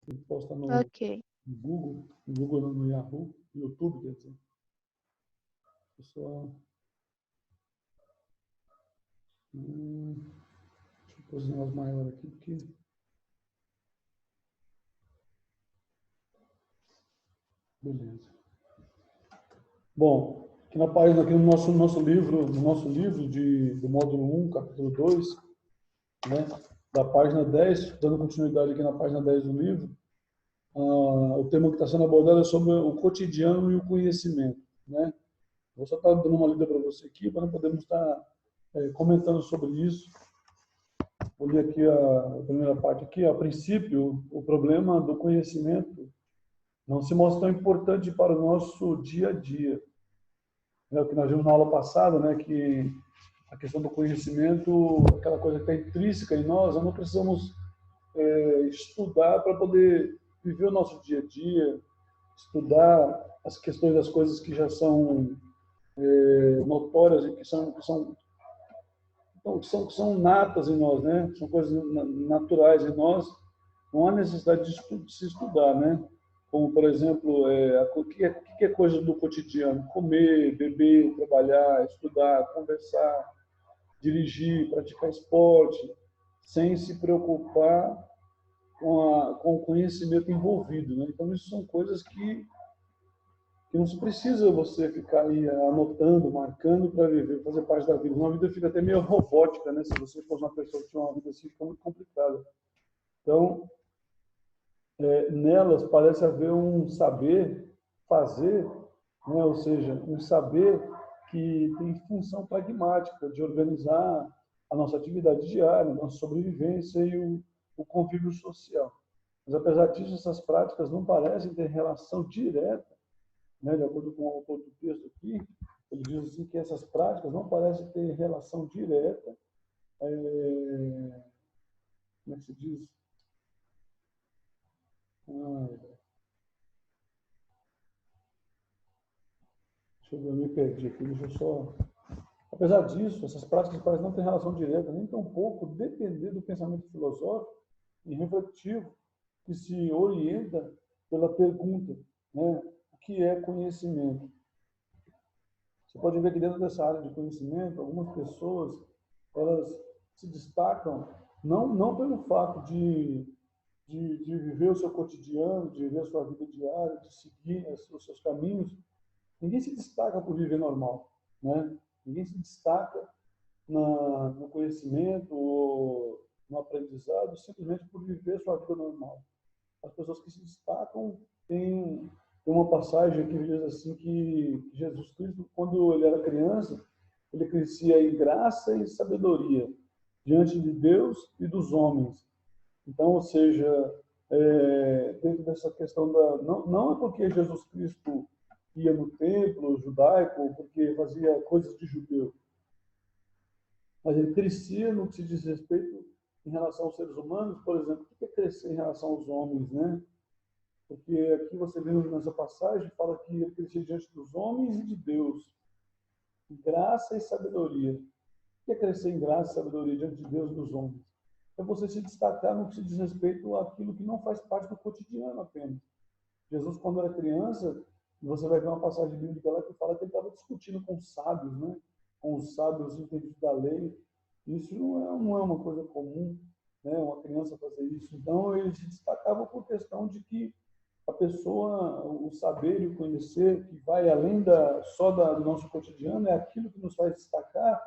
Ele posta Ok. no Google, no Yahoo, no YouTube, quer dizer. Pessoal, deixa eu pôr os negócios maiores aqui, porque... Beleza. Bom, aqui na página, aqui no nosso livro do módulo 1, capítulo 2, né, da página 10, dando continuidade aqui na página 10 do livro, o tema que está sendo abordado é sobre o cotidiano e o conhecimento, né? Vou só estar dando uma lida para você aqui, para não podermos estar comentando sobre isso. Vou ler aqui a primeira parte aqui. A princípio, o problema do conhecimento não se mostra tão importante para o nosso dia a dia. É o que nós vimos na aula passada, né, que a questão do conhecimento, aquela coisa que está intrínseca em nós não precisamos estudar para poder viver o nosso dia a dia, estudar as questões das coisas que já são notórias e que são natas em nós, né? São coisas naturais em nós. Não há necessidade de se estudar, né? Como, por exemplo, o que é coisa do cotidiano? Comer, beber, trabalhar, estudar, conversar, dirigir, praticar esporte, sem se preocupar com o conhecimento envolvido, né? Então, isso são coisas que não se precisa você ficar aí anotando, marcando para viver, fazer parte da vida. Uma vida fica até meio robótica, né? Se você fosse uma pessoa que tinha uma vida assim, fica muito complicada. Então, nelas parece haver um saber fazer, né? Ou seja, um saber que tem função pragmática de organizar a nossa atividade diária, a nossa sobrevivência e o convívio social. Mas, apesar disso, essas práticas não parecem ter relação direta, né? De acordo com o autor do texto aqui, ele diz assim que essas práticas não parecem ter relação direta, como é que se diz? Deixa eu ver, eu me perdi aqui, deixa eu só... Apesar disso, essas práticas parecem não ter relação direta, nem tampouco depender do pensamento filosófico e refletivo que se orienta pela pergunta, né? O que é conhecimento? Você pode ver que dentro dessa área de conhecimento, algumas pessoas, elas se destacam não pelo fato de viver o seu cotidiano, de viver a sua vida diária, de seguir os seus caminhos. Ninguém se destaca por viver normal, né? Ninguém se destaca no conhecimento ou no aprendizado simplesmente por viver a sua vida normal. As pessoas que se destacam têm uma passagem que diz assim que Jesus Cristo, quando ele era criança, ele crescia em graça e sabedoria diante de Deus e dos homens. Então, ou seja, dentro dessa questão não é porque Jesus Cristo ia no templo judaico, porque fazia coisas de judeu, mas ele crescia no que se diz respeito em relação aos seres humanos. Por exemplo, o que é crescer em relação aos homens, né? Porque aqui você vê nessa passagem, fala que ele crescia diante dos homens e de Deus, em graça e sabedoria. O que é crescer em graça e sabedoria diante de Deus e dos homens? É você se destacar no que se diz respeito àquilo que não faz parte do cotidiano apenas. Jesus, quando era criança, você vai ver uma passagem bíblica lá que fala que ele estava discutindo com os sábios, né? Com os sábios entendidos da lei. Isso não é uma coisa comum, né? Uma criança fazer isso. Então, ele se destacava por questão de que a pessoa, o saber e o conhecer, que vai além do nosso cotidiano, é aquilo que nos faz destacar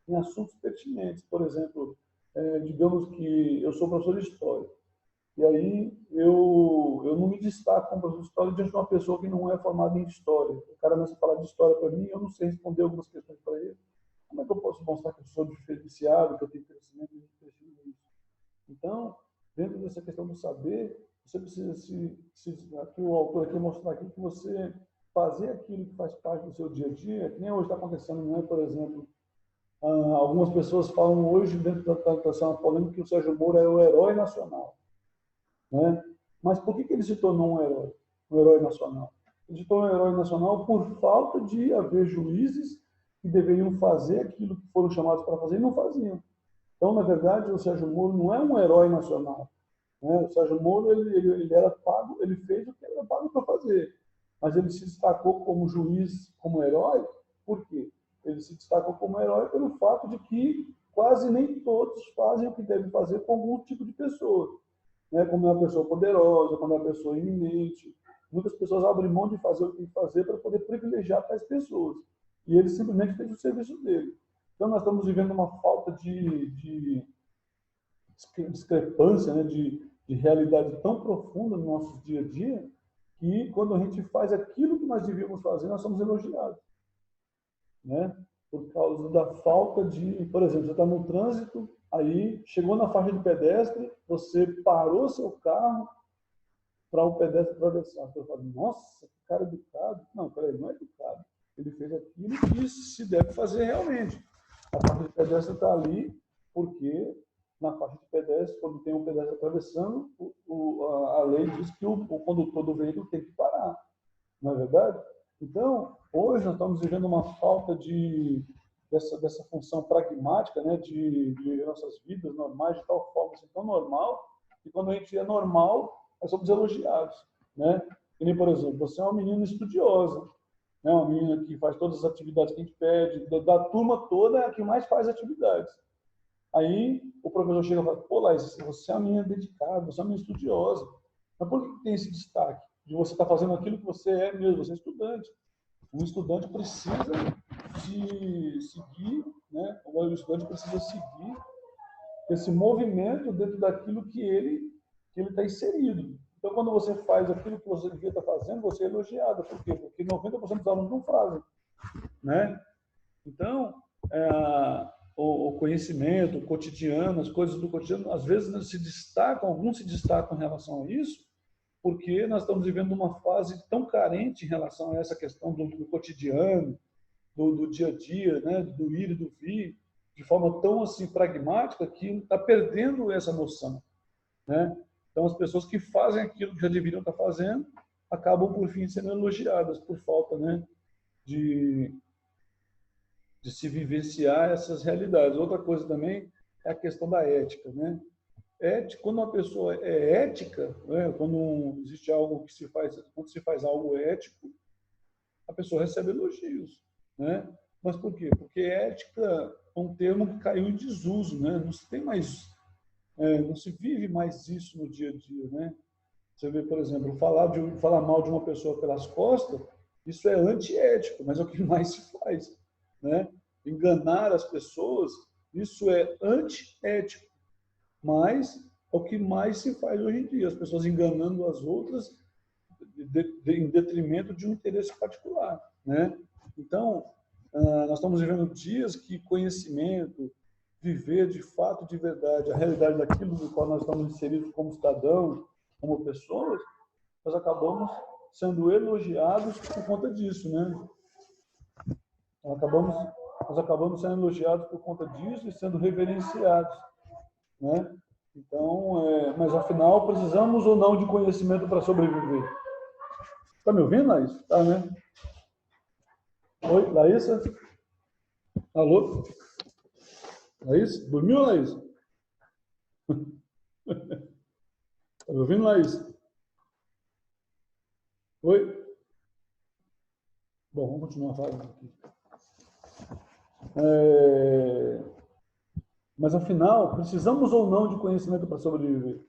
em assuntos pertinentes. Por exemplo, digamos que eu sou professor de história. E aí eu não me destaco como professor de história diante de uma pessoa que não é formada em história. O cara começa a falar de história para mim, eu não sei responder algumas questões para ele. Como é que eu posso mostrar que eu sou diferenciado, que eu tenho crescimento e preciso disso? Então, dentro dessa questão do saber, você precisa aqui o autor aqui mostrar aqui que você fazer aquilo que faz parte do seu dia a dia, que nem hoje está acontecendo, não é? Por exemplo, algumas pessoas falam hoje, dentro da polêmica, que o Sérgio Moro é o herói nacional, né? Mas por que ele se tornou um herói nacional? Ele se tornou um herói nacional por falta de haver juízes que deveriam fazer aquilo que foram chamados para fazer e não faziam. Então, na verdade, o Sérgio Moro não é um herói nacional. né? O Sérgio Moro, ele era pago, ele fez o que era pago para fazer. Mas ele se destacou como juiz, como herói, por quê? Ele se destacou como herói pelo fato de que quase nem todos fazem o que devem fazer com algum tipo de pessoa, né? Como é uma pessoa poderosa, como é uma pessoa iminente. Muitas pessoas abrem mão de fazer o que tem que fazer para poder privilegiar tais pessoas. E ele simplesmente fez o serviço dele. Então, nós estamos vivendo uma falta de discrepância, né? De realidade tão profunda no nosso dia a dia, que quando a gente faz aquilo que nós devíamos fazer, nós somos elogiados, né? Por causa da falta de, por exemplo, você está no trânsito, aí chegou na faixa de pedestre, você parou seu carro para o pedestre atravessar. Você fala, nossa, que cara educado. Não, peraí, não é educado. Ele fez aquilo que se deve fazer realmente. A faixa de pedestre está ali porque na faixa de pedestre, quando tem um pedestre atravessando, a lei diz que o condutor do veículo tem que parar. Não é verdade? Então, hoje nós estamos vivendo uma falta dessa função pragmática, né, de nossas vidas normais, de tal forma assim, tão normal, que quando a gente é normal, nós somos elogiados, né? E nem, por exemplo, você é uma menina estudiosa, né, uma menina que faz todas as atividades que a gente pede, da turma toda é a que mais faz atividades. Aí o professor chega e fala, pô, Laís, você é uma menina dedicada, você é uma menina estudiosa. Mas por que tem esse destaque? De você estar fazendo aquilo que você é mesmo, você é estudante. Um estudante precisa de seguir, né? O estudante precisa seguir esse movimento dentro daquilo que ele está inserido. Então, quando você faz aquilo que você devia estar fazendo, você é elogiado. Por quê? Porque 90% dos alunos não fazem, né? Então, o conhecimento, o cotidiano, as coisas do cotidiano, às vezes se destacam, alguns se destacam em relação a isso, porque nós estamos vivendo uma fase tão carente em relação a essa questão do cotidiano, do dia a dia, né, do ir e do vir, de forma tão assim pragmática que está perdendo essa noção, né? Então as pessoas que fazem aquilo que já deveriam estar fazendo acabam por fim sendo elogiadas por falta, né, de se vivenciar essas realidades. Outra coisa também é a questão da ética, né? Ética, quando uma pessoa é ética, né, quando existe algo que se faz, quando se faz algo ético, a pessoa recebe elogios, né? Mas por quê? Porque ética é um termo que caiu em desuso, né? Não se tem mais, não se vive mais isso no dia a dia, né? Você vê, por exemplo, falar mal de uma pessoa pelas costas, isso é antiético, mas é o que mais se faz, né? Enganar as pessoas, isso é antiético, mas é o que mais se faz hoje em dia, as pessoas enganando as outras em detrimento de um interesse particular, né? Então, nós estamos vivendo dias que conhecimento, viver de fato, de verdade, a realidade daquilo no qual nós estamos inseridos como cidadãos, como pessoas, nós acabamos sendo elogiados por conta disso, né? Nós acabamos sendo elogiados por conta disso e sendo reverenciados, né? Então, mas afinal, precisamos ou não de conhecimento para sobreviver? Está me ouvindo, Laís? Tá, né? Oi, Laísa? Alô? Laís? Dormiu, Laís? Está me ouvindo, Laís? Oi? Bom, vamos continuar falando aqui. Mas afinal, precisamos ou não de conhecimento para sobreviver?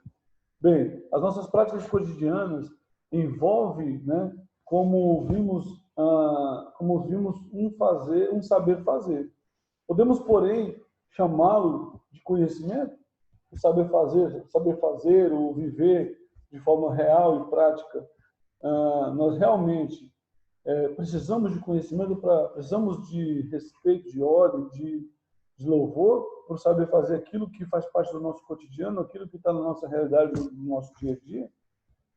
Bem, as nossas práticas cotidianas envolvem, né, como vimos um saber fazer. Podemos, porém, chamá-lo de conhecimento? O saber fazer, o viver de forma real e prática. Nós realmente precisamos de conhecimento, precisamos de respeito, de ordem, de louvor, por saber fazer aquilo que faz parte do nosso cotidiano, aquilo que está na nossa realidade, no nosso dia a dia,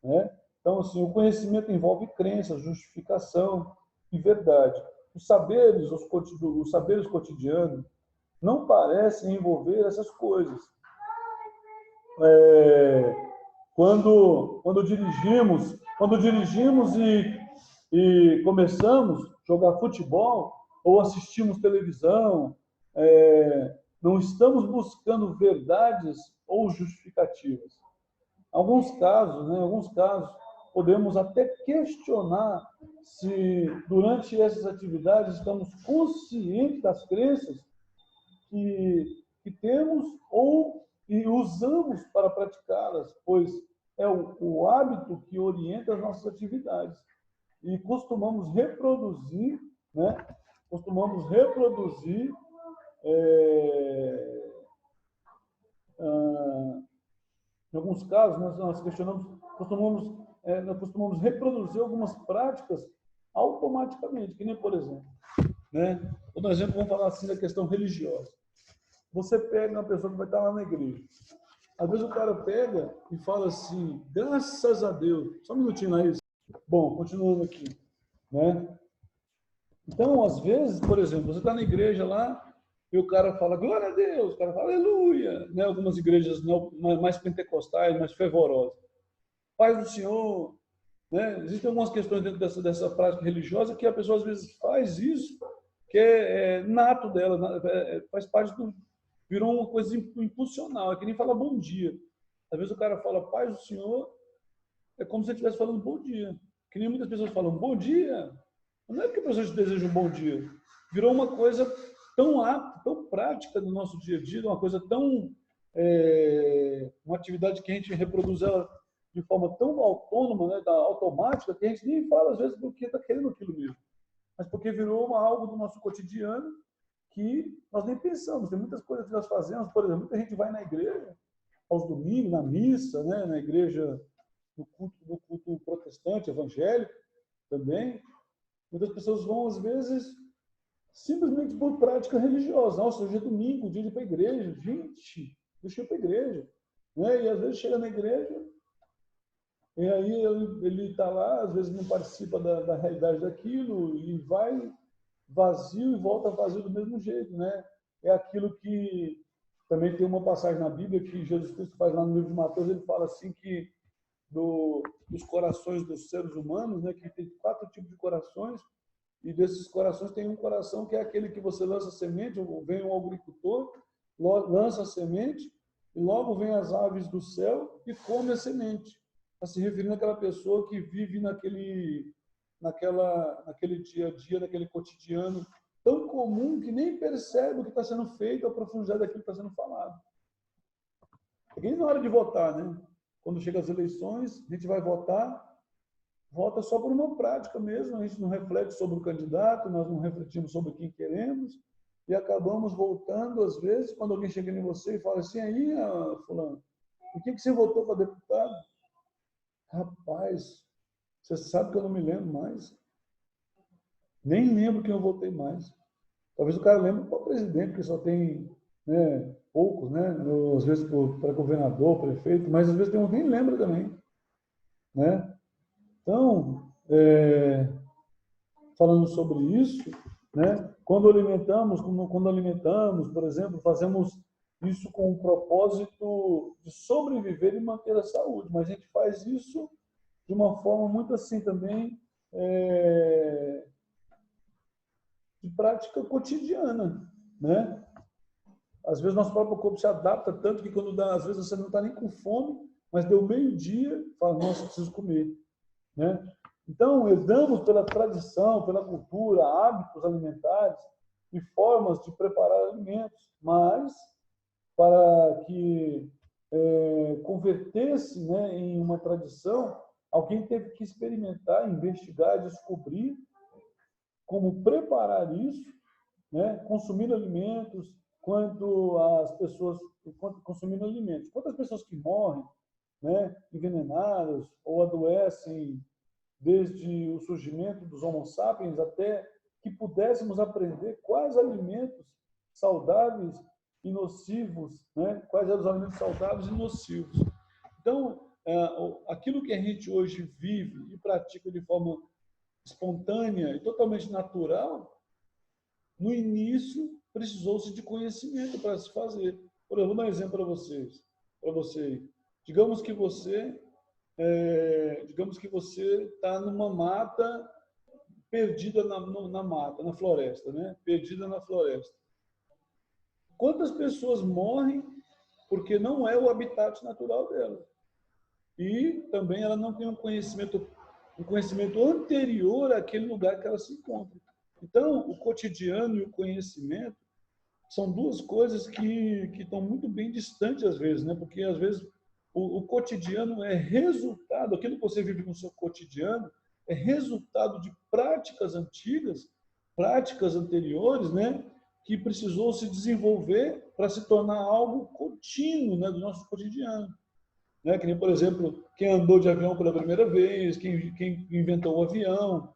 né? Então, assim, o conhecimento envolve crença, justificação e verdade. Os saberes cotidianos não parecem envolver essas coisas. Quando dirigimos e começamos a jogar futebol ou assistimos televisão, não estamos buscando verdades ou justificativas. alguns casos, né, alguns casos, podemos até questionar se durante essas atividades estamos conscientes das crenças que temos ou e usamos para praticá-las, pois é o hábito que orienta as nossas atividades. E costumamos reproduzir, né? Costumamos reproduzir em alguns casos, nós questionamos, nós costumamos reproduzir algumas práticas automaticamente, que nem, por exemplo, né? Por exemplo, vamos falar assim da questão religiosa. Você pega uma pessoa que vai estar lá na igreja. Às vezes o cara pega e fala assim, graças a Deus. Só um minutinho, Laís. Bom, continuando aqui, né? Então, às vezes, por exemplo, você está na igreja lá e o cara fala, glória a Deus, o cara fala, aleluia, né? Algumas igrejas mais pentecostais, mais fervorosas. Paz do Senhor, né? Existem algumas questões dentro dessa prática religiosa que a pessoa às vezes faz isso, que é nato dela, faz parte do... Virou uma coisa impulsional, é que nem falar bom dia. Às vezes o cara fala paz do Senhor, é como se ele estivesse falando bom dia. Que nem muitas pessoas falam bom dia. Não é porque as pessoas desejam um bom dia. Virou uma coisa tão apta, tão prática no nosso dia a dia, uma coisa tão... uma atividade que a gente reproduz ela de forma tão autônoma, né, automática, que a gente nem fala às vezes porque está querendo aquilo mesmo. Mas porque virou algo do nosso cotidiano que nós nem pensamos. Tem muitas coisas que nós fazemos, por exemplo, muita gente vai na igreja aos domingos, na missa, né, na igreja, no culto protestante, evangélico também. Muitas pessoas vão, às vezes, simplesmente por prática religiosa. Nossa, hoje é domingo, dia de ir para a igreja. Gente, deixa eu ir para a igreja. Né? E às vezes chega na igreja, e aí ele está lá, às vezes não participa da realidade daquilo, e vai vazio e volta vazio do mesmo jeito, né? É aquilo que também tem uma passagem na Bíblia que Jesus Cristo faz lá no livro de Mateus, ele fala assim que dos corações dos seres humanos, né, que tem 4 tipos de corações, e desses corações tem um coração que é aquele que você lança semente, ou vem um agricultor, lança a semente, e logo vem as aves do céu e come a semente. Está se referindo àquela pessoa que vive naquele dia a dia, naquele cotidiano tão comum que nem percebe o que está sendo feito, a profundidade daquilo que está sendo falado. É que nem na hora de votar, né? Quando chega as eleições, a gente vai votar, vota só por uma prática mesmo, a gente não reflete sobre o candidato, nós não refletimos sobre quem queremos, e acabamos voltando, às vezes, quando alguém chega em você e fala assim, aí, fulano, por que você votou para deputado? Rapaz, você sabe que eu não me lembro mais. Nem lembro quem eu votei mais. Talvez o cara lembre para o presidente, porque só tem, né, poucos, né? Às vezes para governador, prefeito, mas às vezes tem um que nem lembra também. Né? Então, falando sobre isso, né? Quando alimentamos, por exemplo, fazemos isso com o propósito de sobreviver e manter a saúde, mas a gente faz isso de uma forma muito assim também de prática cotidiana, né? Às vezes nosso próprio corpo se adapta tanto que quando dá, às vezes você não está nem com fome, mas deu meio-dia, fala, nossa, preciso comer, né? Então, herdamos pela tradição, pela cultura, hábitos alimentares e formas de preparar alimentos, mas para que convertesse, né, em uma tradição, alguém teve que experimentar, investigar, descobrir como preparar isso, né, consumindo alimentos, consumindo alimentos. Quantas pessoas que morrem, né, envenenadas ou adoecem desde o surgimento dos Homo sapiens até que pudéssemos aprender quais alimentos saudáveis e nocivos, né? Quais eram os alimentos saudáveis e nocivos. Então, aquilo que a gente hoje vive e pratica de forma espontânea e totalmente natural, no início precisou-se de conhecimento para se fazer. Por exemplo, vou dar um exemplo para vocês. Digamos que você está numa mata, perdida na mata, na floresta, né? Perdida na floresta. Quantas pessoas morrem porque não é o habitat natural dela? e também ela não tem um conhecimento anterior àquele lugar que ela se encontra. Então, o cotidiano e o conhecimento são duas coisas que estão muito bem distantes às vezes, né? Porque às vezes o cotidiano é resultado, aquilo que você vive no seu cotidiano é resultado de práticas antigas, práticas anteriores, né? Que precisou se desenvolver para se tornar algo contínuo, né? Do nosso cotidiano. Né? Que nem, por exemplo, quem andou de avião pela primeira vez, quem inventou o avião,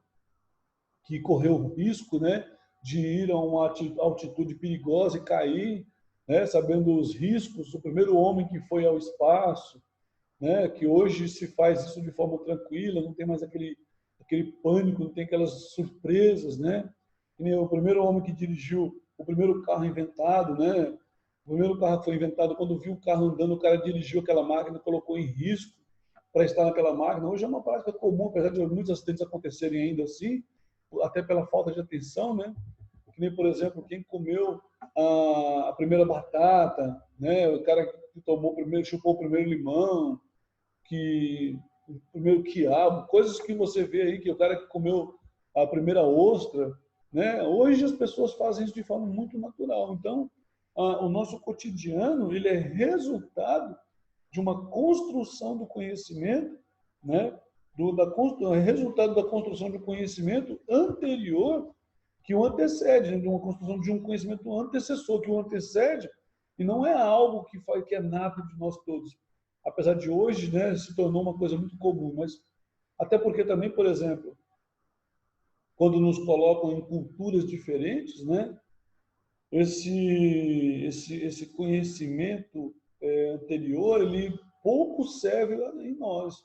que correu o risco, né, de ir a uma altitude perigosa e cair, né, sabendo os riscos, o primeiro homem que foi ao espaço, né, que hoje se faz isso de forma tranquila, não tem mais aquele pânico, não tem aquelas surpresas, né? O primeiro homem que dirigiu o primeiro carro inventado, né? O primeiro carro que foi inventado, quando viu o carro andando, o cara dirigiu aquela máquina, colocou em risco para estar naquela máquina. Hoje é uma prática comum, apesar de muitos acidentes acontecerem ainda assim, até pela falta de atenção, né? Que nem, por exemplo, quem comeu a primeira batata, né? O cara que tomou primeiro, chupou o primeiro limão, que o primeiro quiabo, coisas que você vê aí, que o cara que comeu a primeira ostra, né? Hoje as pessoas fazem isso de forma muito natural. Então, o nosso cotidiano, ele é resultado de uma construção do conhecimento, né? Resultado da construção de um conhecimento anterior que o antecede, né? De uma construção de um conhecimento antecessor, que o antecede, e não é algo que é nato de nós todos. Apesar de hoje, né, se tornou uma coisa muito comum, mas até porque também, por exemplo, quando nos colocam em culturas diferentes, né, esse conhecimento anterior, ele pouco serve em nós.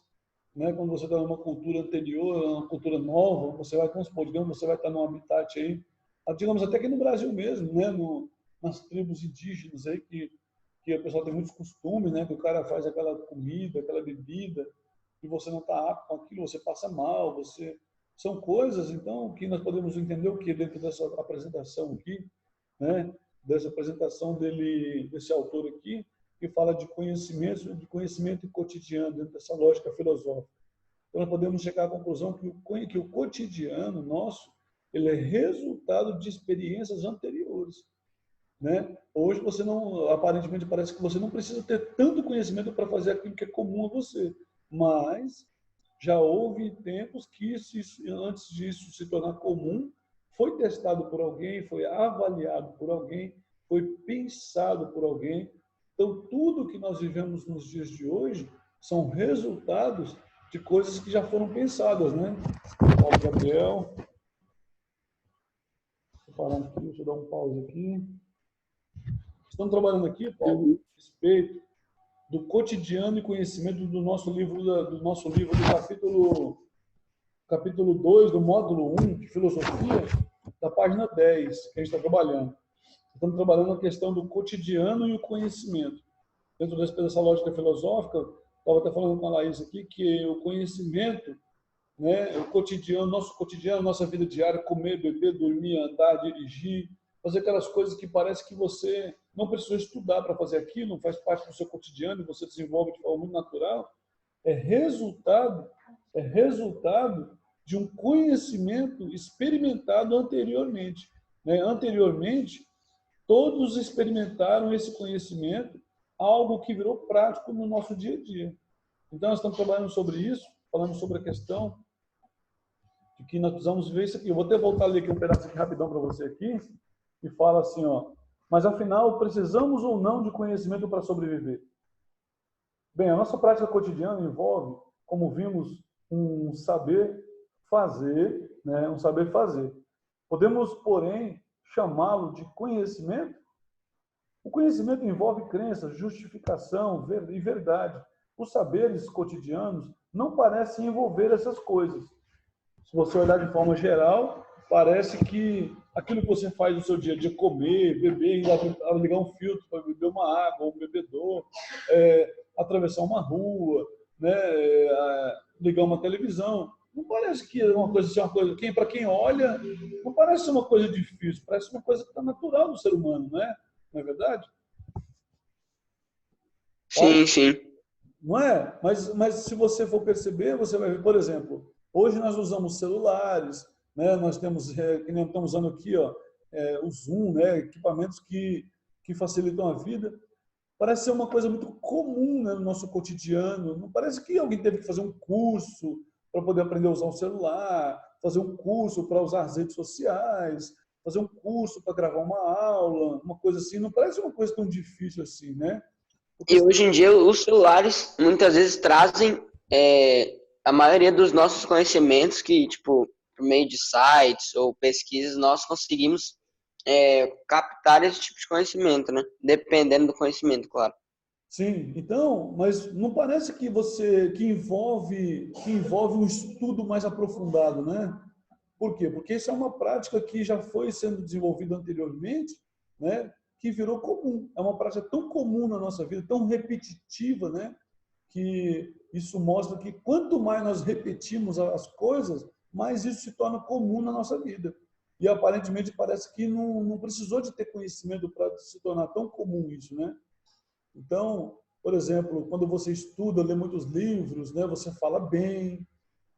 Né? Quando você está numa cultura anterior, uma cultura nova, você vai, digamos, você vai estar num habitat aí, digamos até que no Brasil mesmo, né? Nas tribos indígenas aí, que a pessoa tem muitos costumes, né? Que o cara faz aquela comida, aquela bebida, e você não está apto com aquilo, você passa mal, são coisas, então, que nós podemos entender o que dentro dessa apresentação aqui, né? Dessa apresentação desse autor aqui, que fala de conhecimento cotidiano, dentro dessa lógica filosófica. Então, nós podemos chegar à conclusão que o cotidiano nosso, ele é resultado de experiências anteriores. Né? Hoje você não, aparentemente parece que você não precisa ter tanto conhecimento para fazer aquilo que é comum a você, mas já houve tempos que antes disso se tornar comum, foi testado por alguém, foi avaliado por alguém, foi pensado por alguém. Então, tudo que nós vivemos nos dias de hoje são resultados de coisas que já foram pensadas, né? Paulo Gabriel. Vou parar aqui, deixa eu dar um pause aqui. Estamos trabalhando aqui, Paulo, a respeito do cotidiano e conhecimento do nosso livro do capítulo 2, do módulo 1, de filosofia, da página 10, que a gente está trabalhando. Estamos trabalhando a questão do cotidiano e o conhecimento. Dentro dessa lógica filosófica, estava até falando com a Laís aqui, que o conhecimento, né, o cotidiano, nosso cotidiano, nossa vida diária, comer, beber, dormir, andar, dirigir, fazer aquelas coisas que parece que você não precisou estudar para fazer aquilo, não faz parte do seu cotidiano, e você desenvolve de forma muito natural, é resultado de um conhecimento experimentado anteriormente. Né? Anteriormente, todos experimentaram esse conhecimento, algo que virou prático no nosso dia a dia. Então, nós estamos trabalhando sobre isso, falando sobre a questão de que nós precisamos ver isso aqui. Eu vou até voltar a ler aqui um pedaço aqui rapidão para você aqui, que fala assim, ó, mas afinal, precisamos ou não de conhecimento para sobreviver? Bem, a nossa prática cotidiana envolve, como vimos, um saber fazer, né? Um saber fazer. Podemos, porém, chamá-lo de conhecimento? O conhecimento envolve crença, justificação e verdade. Os saberes cotidianos não parecem envolver essas coisas. Se você olhar de forma geral, parece que aquilo que você faz no seu dia a dia, comer, beber, ligar um filtro para beber uma água, um bebedor, atravessar uma rua, né, ligar uma televisão, não parece que é uma coisa assim, para quem olha, não parece ser uma coisa difícil, parece uma coisa que está natural do ser humano, não é? Não é verdade? Sim, sim. Não é? Mas se você for perceber, você vai ver, por exemplo, hoje nós usamos celulares, né? Nós temos, que nem estamos usando aqui, ó, o Zoom, né? Equipamentos que facilitam a vida. Parece ser uma coisa muito comum, né, no nosso cotidiano. Não parece que alguém teve que fazer um curso para poder aprender a usar um celular, fazer um curso para usar as redes sociais, fazer um curso para gravar uma aula, uma coisa assim. Não parece uma coisa tão difícil assim, né? Porque E hoje em dia os celulares muitas vezes trazem a maioria dos nossos conhecimentos que, tipo, por meio de sites ou pesquisas, nós conseguimos captar esse tipo de conhecimento, né? Dependendo do conhecimento, claro. sim, então, mas não parece que envolve um estudo mais aprofundado, né? Por quê? Porque isso é uma prática que já foi sendo desenvolvida anteriormente, né? Que virou comum. É uma prática tão comum na nossa vida, tão repetitiva, né? Que isso mostra que quanto mais nós repetimos as coisas, mais isso se torna comum na nossa vida. E aparentemente parece que não precisou de ter conhecimento para se tornar tão comum isso, né? Então, por exemplo, quando você estuda, lê muitos livros, né, você fala bem.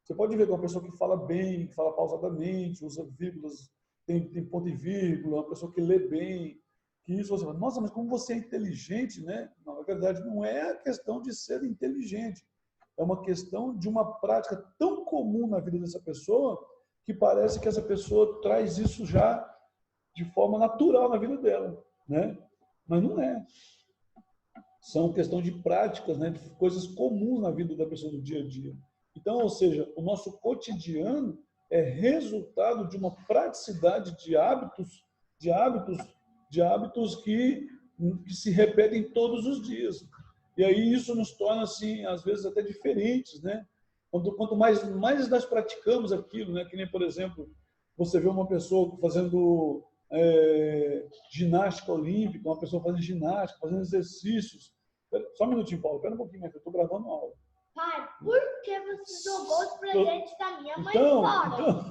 Você pode ver que uma pessoa que fala bem, que fala pausadamente, usa vírgulas, tem ponto e vírgula, uma pessoa que lê bem, que isso você fala, nossa, mas como você é inteligente, né? Não, na verdade, não é a questão de ser inteligente. É uma questão de uma prática tão comum na vida dessa pessoa que parece que essa pessoa traz isso já de forma natural na vida dela, né? Mas não é. São questão de práticas, né, de coisas comuns na vida da pessoa do dia a dia. Então, ou seja, o nosso cotidiano é resultado de uma praticidade de hábitos, de hábitos que se repetem todos os dias. E aí isso nos torna, assim, às vezes até diferentes, né? Quanto mais nós praticamos aquilo, né? Que nem, por exemplo, você vê uma pessoa fazendo ginástica olímpica, uma pessoa fazendo ginástica, fazendo exercícios. Só um minutinho, Paulo. Espera um pouquinho, eu estou gravando aula. Pai, por que você jogou os presentes da minha mãe fora?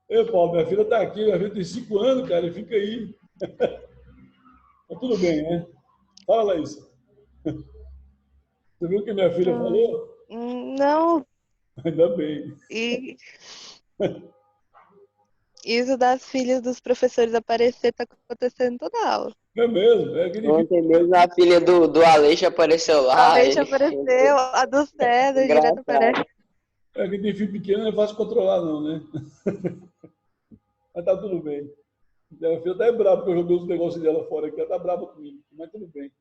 Ei, Paulo, minha filha está aqui, minha filha tem 5 anos, cara, e fica aí. Tá tudo bem, né? Fala, Laís. Você viu o que minha filha falou? Não. Ainda bem. E isso das filhas dos professores aparecer tá acontecendo toda a aula. É mesmo? Ontem mesmo a filha do Aleixo apareceu lá. A Aleixo apareceu, a do César direto aparece. É que tem filho pequeno, não é fácil controlar, não, né? Mas tá tudo bem. Minha filha até é brava porque eu joguei os negócios dela fora aqui. Ela tá brava comigo, mas tudo bem.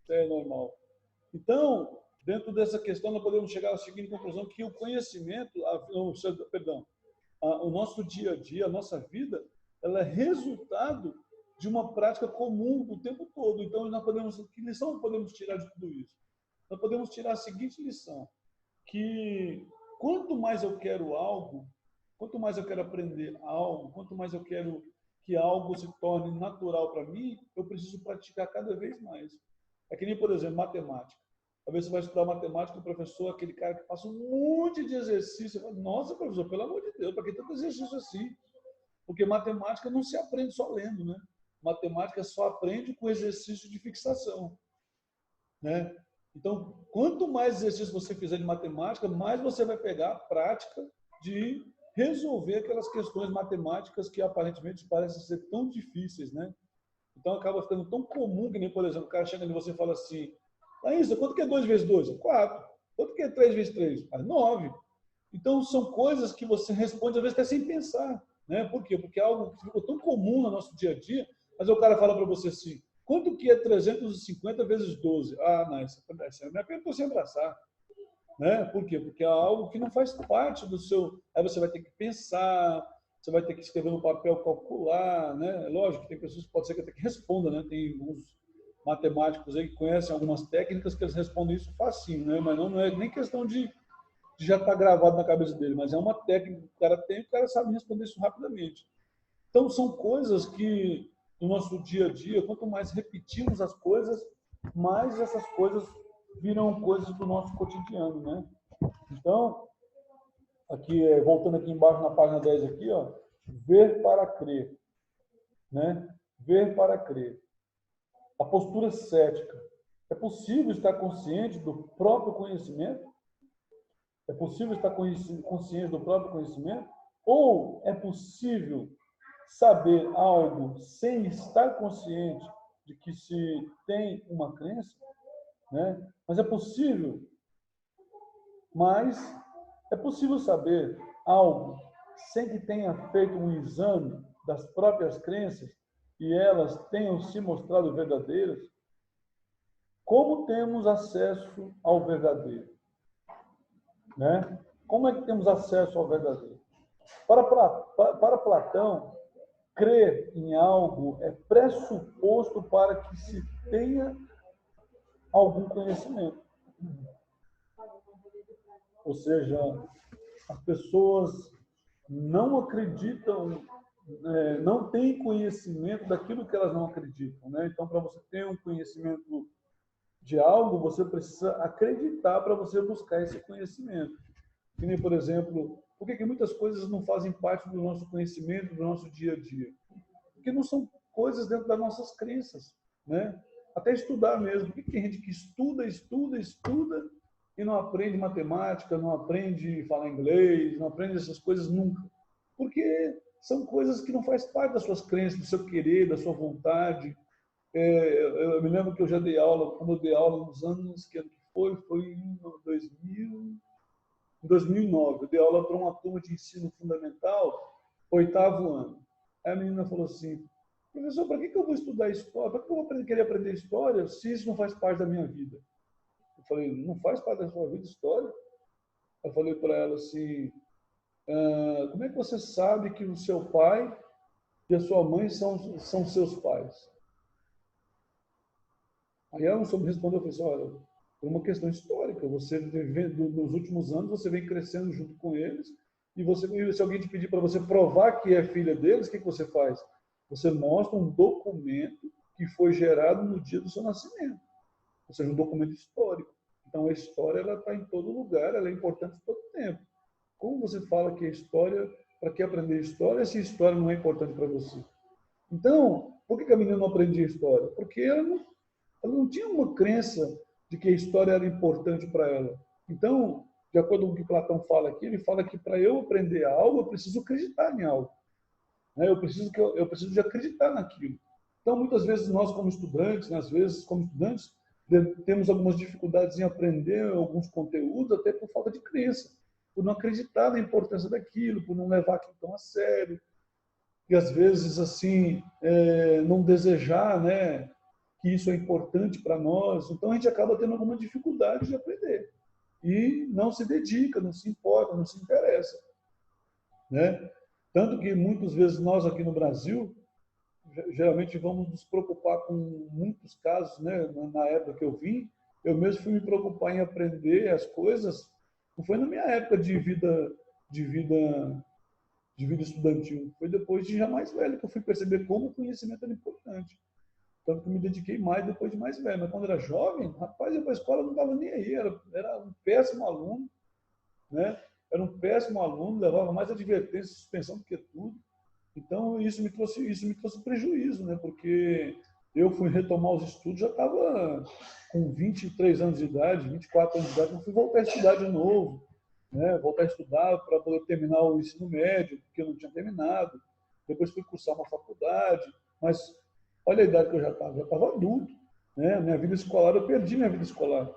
Isso é normal. Então, dentro dessa questão, nós podemos chegar à seguinte conclusão, que o conhecimento, o nosso dia a dia, a nossa vida, ela é resultado de uma prática comum o tempo todo. Então, que lição podemos tirar de tudo isso? Nós podemos tirar a seguinte lição, que quanto mais eu quero algo, quanto mais eu quero aprender algo, quanto mais eu quero que algo se torne natural para mim, eu preciso praticar cada vez mais. É que nem, por exemplo, matemática. Às vezes você vai estudar matemática, o professor, aquele cara que passa um monte de exercício. Fala, nossa, professor, pelo amor de Deus, para que tanto exercício assim? Porque matemática não se aprende só lendo, né? Matemática só aprende com exercício de fixação, né? Então, quanto mais exercício você fizer de matemática, mais você vai pegar a prática de resolver aquelas questões matemáticas que aparentemente parecem ser tão difíceis, né? Então, acaba ficando tão comum que nem, por exemplo, o cara chega em você e fala assim, Laísa, quanto que é 2 vezes 2? 4. Quanto que é 3 vezes 3? 9. Então, são coisas que você responde, às vezes, até sem pensar, né? Por quê? Porque é algo que ficou tão comum no nosso dia a dia, mas o cara fala para você assim, quanto que é 350 vezes 12? Ah, não, essa me apertou sem abraçar. Né? Por quê? Porque é algo que não faz parte do seu... Aí você vai ter que pensar, você vai ter que escrever no papel, calcular, né? Lógico que tem pessoas que pode ser que até que respondam, né? Tem alguns matemáticos aí que conhecem algumas técnicas que eles respondem isso facinho, né? Mas não é nem questão de já estar gravado na cabeça dele, mas é uma técnica que o cara tem e o cara sabe responder isso rapidamente. Então, são coisas que, no nosso dia a dia, quanto mais repetimos as coisas, mais essas coisas viram coisas do nosso cotidiano, né? Então, aqui, voltando aqui embaixo na página 10 aqui, ó, ver para crer, né? Ver para crer. A postura cética, É possível estar consciente do próprio conhecimento? É possível estar consciente do próprio conhecimento? Ou é possível saber algo sem estar consciente de que se tem uma crença? Né? Mas é possível saber algo sem que tenha feito um exame das próprias crenças e elas tenham se mostrado verdadeiras? Como temos acesso ao verdadeiro? Né? Como é que temos acesso ao verdadeiro? Para Platão, crer em algo é pressuposto para que se tenha algum conhecimento. Ou seja, as pessoas não acreditam, não têm conhecimento daquilo que elas não acreditam. Né? Então, para você ter um conhecimento de algo, você precisa acreditar para você buscar esse conhecimento. Que nem, por exemplo, por que muitas coisas não fazem parte do nosso conhecimento, do nosso dia a dia? Porque não são coisas dentro das nossas crenças, né? Até estudar mesmo. Por que tem gente que estuda e não aprende matemática, não aprende falar inglês, não aprende essas coisas nunca? Porque são coisas que não fazem parte das suas crenças, do seu querer, da sua vontade. Eu me lembro que eu já dei aula, quando eu dei aula nos anos que foi em 2009. Eu dei aula para uma turma de ensino fundamental, 8º ano. Aí a menina falou assim: professor, para que eu vou estudar história? Para que eu vou querer aprender história se isso não faz parte da minha vida? Eu falei: não faz parte da sua vida história? Eu falei para ela assim: como é que você sabe que o seu pai e a sua mãe são seus pais? Aí ela não soube responder. Eu falei assim: olha, é uma questão histórica. Você nos últimos anos, você vem crescendo junto com eles, e se alguém te pedir para você provar que é filha deles, o que você faz? Você mostra um documento que foi gerado no dia do seu nascimento, ou seja, um documento histórico. Então, a história está em todo lugar, ela é importante em todo tempo. Como você fala que é história, para que aprender história, se história não é importante para você? Então, por que a menina não aprendia história? Porque ela não tinha uma crença de que a história era importante para ela. Então, de acordo com o que Platão fala aqui, ele fala que para eu aprender algo, eu preciso acreditar em algo. Né? Eu preciso de acreditar naquilo. Então, muitas vezes, nós como estudantes, né, temos algumas dificuldades em aprender alguns conteúdos, até por falta de crença, por não acreditar na importância daquilo, por não levar aquilo tão a sério, e às vezes, assim, não desejar, né, que isso é importante para nós. Então, a gente acaba tendo alguma dificuldade de aprender. E não se dedica, não se importa, não se interessa. Né? Tanto que, muitas vezes, nós aqui no Brasil, geralmente vamos nos preocupar com muitos casos, né? Na época que eu vim, eu mesmo fui me preocupar em aprender as coisas. Não foi na minha época de vida estudantil. Foi depois de já mais velho que eu fui perceber como o conhecimento era importante. Tanto que eu me dediquei mais depois de mais velho. Mas quando era jovem, rapaz, eu para a escola não estava nem aí. Era um péssimo aluno, né? Era um péssimo aluno, levava mais advertência e suspensão do que tudo. Então, isso me trouxe prejuízo, né? Porque eu fui retomar os estudos, já estava com 23 anos de idade, 24 anos de idade, eu fui voltar a estudar de novo, né? Voltar a estudar para poder terminar o ensino médio, porque eu não tinha terminado. Depois fui cursar uma faculdade, mas olha a idade que eu já estava adulto, né? Minha vida escolar, eu perdi minha vida escolar.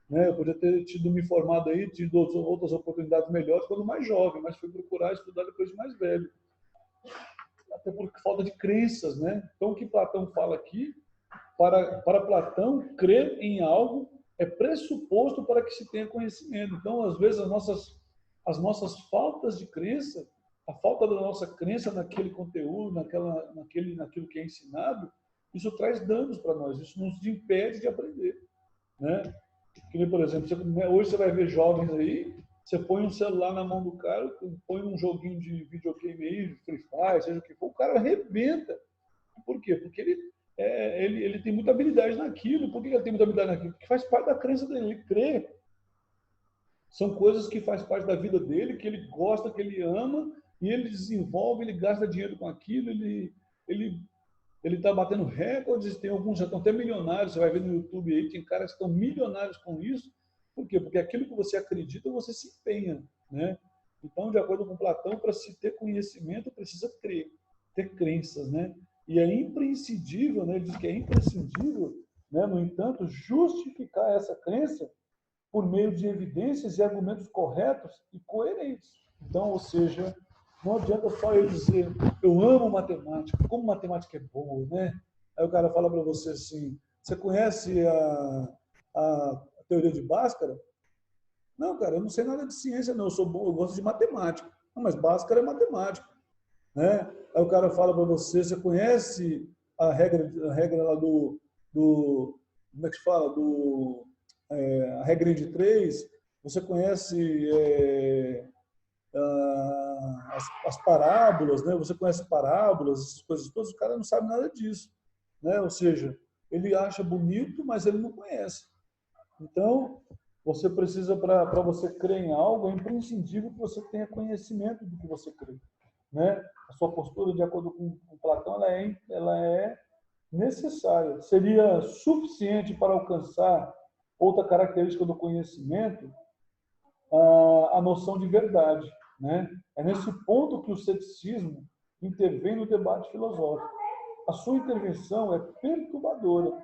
Né? Eu podia ter tido me formado aí, tido outras oportunidades melhores quando mais jovem, mas fui procurar estudar depois de mais velho. Até por falta de crenças, né? Então, o que Platão fala aqui, para Platão, crer em algo é pressuposto para que se tenha conhecimento. Então, às vezes, as nossas faltas de crença, a falta da nossa crença naquele conteúdo, naquilo que é ensinado, isso traz danos para nós, isso nos impede de aprender, né? Por exemplo, hoje você vai ver jovens aí, você põe um celular na mão do cara, põe um joguinho de videogame aí, Free Fire, seja o que for, o cara arrebenta. Por quê? Porque ele tem muita habilidade naquilo. Por que ele tem muita habilidade naquilo? Porque faz parte da crença dele, ele crê. São coisas que faz parte da vida dele, que ele gosta, que ele ama, e ele desenvolve, ele gasta dinheiro com aquilo, ele ele está batendo recordes, tem alguns já estão até milionários, você vai ver no YouTube aí, tem caras que estão milionários com isso. Por quê? Porque aquilo que você acredita, você se empenha, né? Então, de acordo com Platão, para se ter conhecimento, precisa crer, ter crenças, né? E é imprescindível, né? Ele diz que é imprescindível, né? No entanto, justificar essa crença por meio de evidências e argumentos corretos e coerentes. Então, ou seja, não adianta só eu dizer, eu amo matemática, como matemática é boa, né? Aí o cara fala para você assim, você conhece a teoria de Bhaskara? Não, cara, eu não sei nada de ciência, não, eu sou bom, eu gosto de matemática. Não, mas Bhaskara é matemática, né? Aí o cara fala para você, você conhece a regra lá como é que se fala? A regra de três, você conhece as parábolas, né? Você conhece parábolas, essas coisas todas, o cara não sabe nada disso, né? Ou seja, ele acha bonito, mas ele não conhece. Então, você precisa, para você crer em algo, é imprescindível que você tenha conhecimento do que você crê, né? A sua postura, de acordo com Platão, ela é necessária. Seria suficiente para alcançar outra característica do conhecimento, a noção de verdade, né? É nesse ponto que o ceticismo intervém no debate filosófico. A sua intervenção é perturbadora.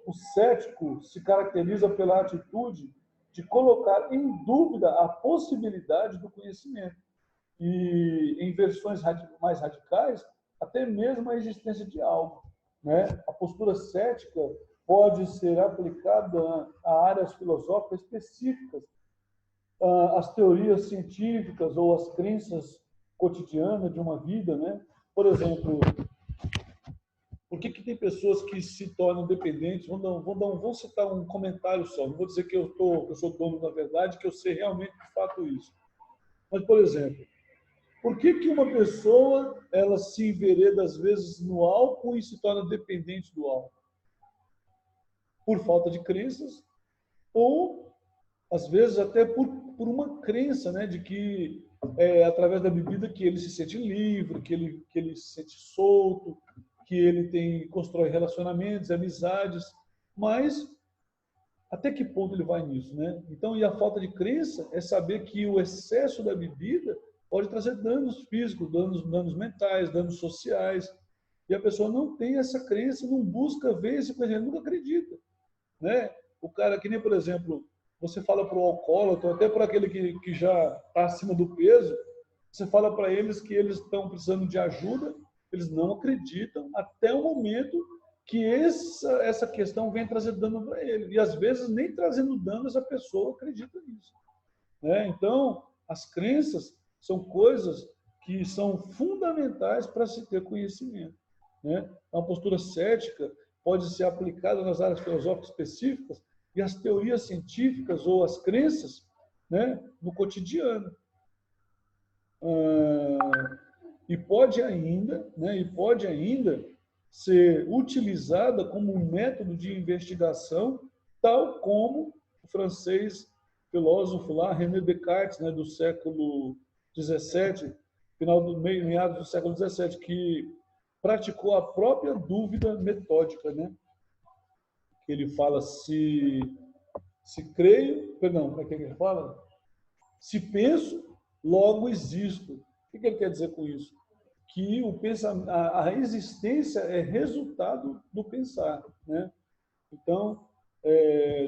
O cético se caracteriza pela atitude de colocar em dúvida a possibilidade do conhecimento e, em versões mais radicais, até mesmo a existência de algo, né? A postura cética pode ser aplicada a áreas filosóficas específicas, as teorias científicas ou as crenças cotidianas de uma vida, né? Por exemplo, por que tem pessoas que se tornam dependentes? Vamos citar um comentário só. Não vou dizer que eu sou dono da verdade, que eu sei realmente de fato isso. Mas, por exemplo, por que uma pessoa ela se envereda às vezes no álcool e se torna dependente do álcool? Por falta de crenças ou às vezes até por uma crença, né, de que através da bebida que ele se sente livre, que ele se sente solto, que ele constrói relacionamentos, amizades, mas até que ponto ele vai nisso, né? Então, e a falta de crença é saber que o excesso da bebida pode trazer danos físicos, danos mentais, danos sociais, e a pessoa não tem essa crença, não busca ver esse conhecimento, nunca acredita, né? O cara que nem, por exemplo, você fala para o alcoólatra, até para aquele que já está acima do peso, você fala para eles que eles estão precisando de ajuda, eles não acreditam até o momento que essa questão vem trazer dano para ele. E às vezes nem trazendo dano essa pessoa acredita nisso, né? Então, as crenças são coisas que são fundamentais para se ter conhecimento, né? A postura cética pode ser aplicada nas áreas filosóficas específicas e as teorias científicas ou as crenças, né, no cotidiano. E pode ainda ser utilizada como um método de investigação, tal como o francês filósofo lá, René Descartes, né, do século XVII, meados do século XVII, que praticou a própria dúvida metódica, né? Ele fala se creio, perdão, como é que ele fala? Se penso, logo existo. O que ele quer dizer com isso? Que a existência é resultado do pensar, né? Então,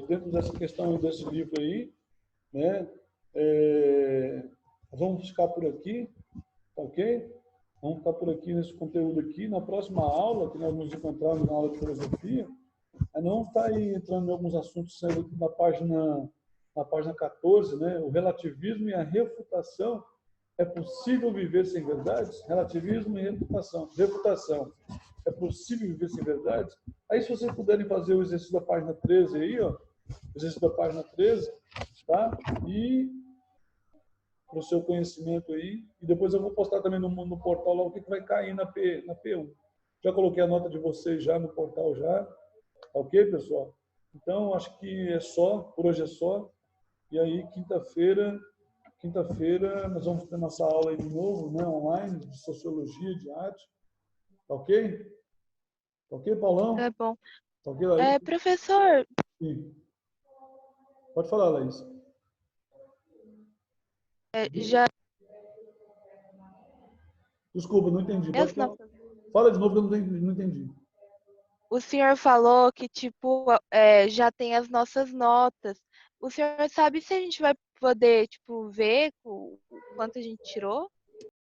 dentro dessa questão desse livro aí, né, vamos ficar por aqui, tá ok? Vamos ficar por aqui nesse conteúdo aqui. Na próxima aula, que nós nos encontramos na aula de filosofia, nós vamos estar aí entrando em alguns assuntos sendo na página 14, né? O relativismo e a refutação. É possível viver sem verdades? Relativismo e refutação. Refutação. É possível viver sem verdades? Aí, se vocês puderem fazer o exercício da página 13 aí, ó, exercício da página 13, tá? E para o seu conhecimento aí. E depois eu vou postar também no portal lá o que vai cair na P1. Já coloquei a nota de vocês já no portal já. Tá ok, pessoal? Então, acho que é só, por hoje é só. E aí, quinta-feira, nós vamos ter nossa aula aí de novo, né, online, de sociologia, de arte. Tá ok? Tá ok, Paulão? Tá bom. Tá ok, Laís? Professor, Sim. Pode falar, Laís. já Desculpa, não entendi. Pode as falar. nossas... Fala de novo que eu não entendi. O senhor falou que, tipo, já tem as nossas notas. O senhor sabe se a gente vai poder, tipo, ver o quanto a gente tirou?